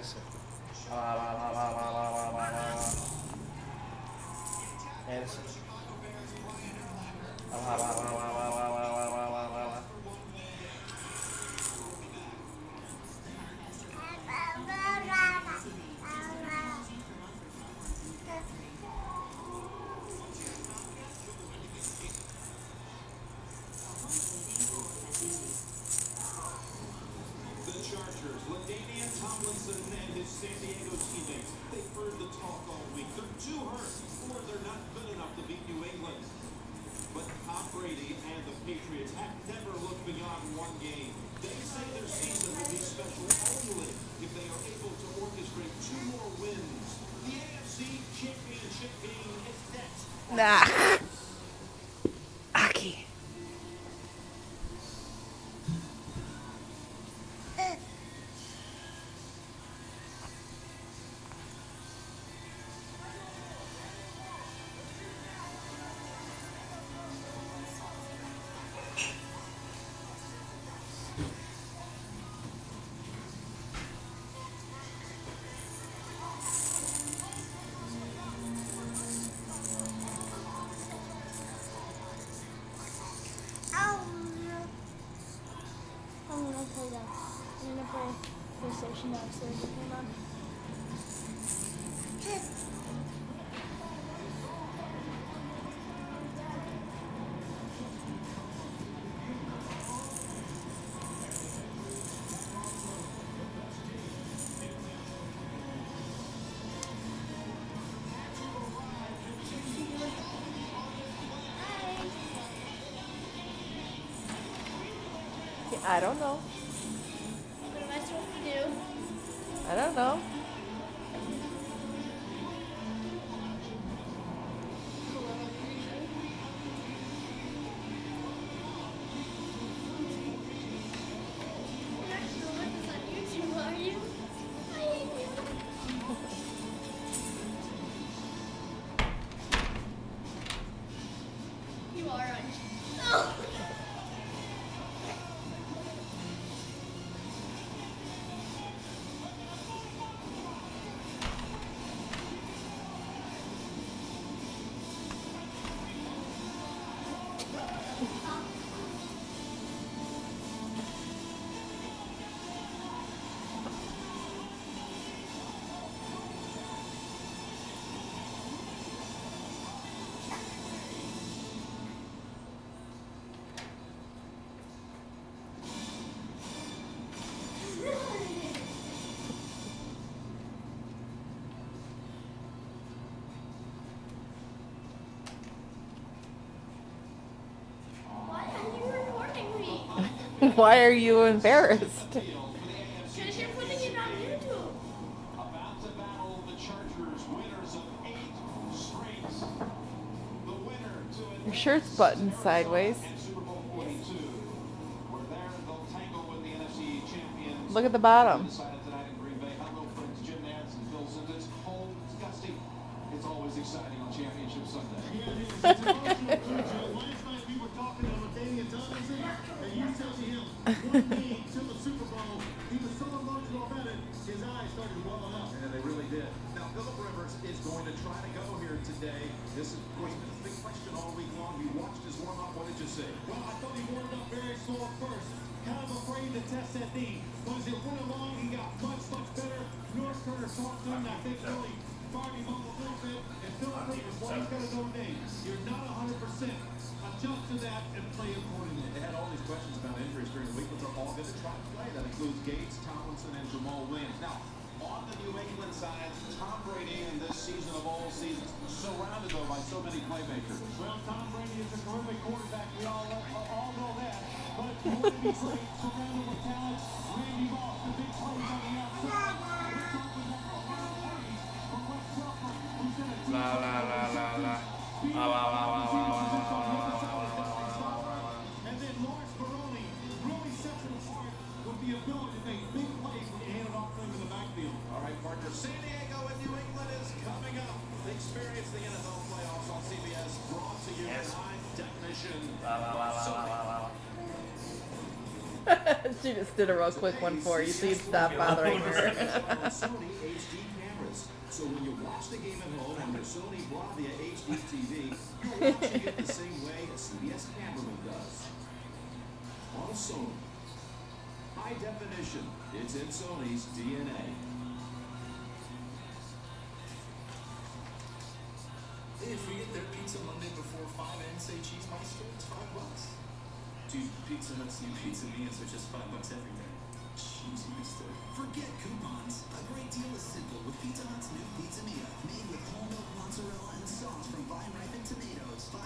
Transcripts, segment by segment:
Addison. Addison. And his San Diego teammates, they've heard the talk all week. They're too hurt, or they're not good enough to beat New England. But Tom Brady and the Patriots have never looked beyond one game. They say their season will be special only if they are able to orchestrate 2 more wins. The AFC Championship game is next. Nah. Aki. PlayStation downstairs with him on. I don't know. What am I supposed to do? I don't know. You're not going to put this on YouTube, are you? I hate you. You are, aren't you? Oh. Why are you embarrassed? Because you're putting it on YouTube. About to battle the Chargers, winners of 8 straight. The winner to Your shirt's buttoned sideways. and Super Bowl 42. We're there, they'll tangle with the NFC champions. Look at the bottom. Decided tonight in Green Bay. Hello, friends. Jim Nance and Phil Sims. It's cold, it's gusty. It's always exciting on Championship Sunday. Last night we were talking to Damian Johnson, and you said to him, one game to the Super Bowl. He was so emotional about it, his eyes started welling up. And they really did. Now, Philip Rivers is going to try to go here today. This has, of course, been a big question all week long. You watched his warm-up. What did you see? Well, I thought he warmed up very slow at first. Kind of afraid to test that knee. But as it went along, he got much, much better. North Turner talked to him, and I think really fired him up a little bit. And Philip Rivers, well, he's got to know names. You're not 100%. Adjust to that and play accordingly. They had all these questions about injuries during the week, but they're all going to try to play. That includes Gates, Tomlinson, and Jamal Williams. Now, on the New England side, Tom Brady in this season of all seasons, surrounded though by so many playmakers. Well, Tom Brady is a terrific quarterback. We all know that. But more than he's great, surrounded with talent. Randy Moss, the big plays on the outside. La la la la la. La la la la la la. And then Lawrence Baroni really sets it apart with the ability to make big plays when you hand it off to him in the backfield. All right, partner. San Diego and New England is coming up. Experience the NFL playoffs on CBS, brought to you in high definition. La la la la la la la. She just did a real quick one for you, so you'd stop bothering her. Sony HD cameras. So when you watch the game at home on your Sony Bravia HD TV, you're watching it the same way a CBS cameraman does. On Sony. High definition. It's in Sony's DNA. Hey, if we get their pizza Monday before 5 and say Cheesemeister, it's $5. Dude, Pizza Hut's new Pizza Mia's are just $5 every day. Cheesemeister. Forget coupons. A great deal is simple with Pizza Hut's new Pizza Mia. Made with whole milk mozzarella and sauce from vine-ripened tomatoes. $5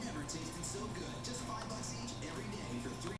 never tasted so good. Just $5 each every day for 3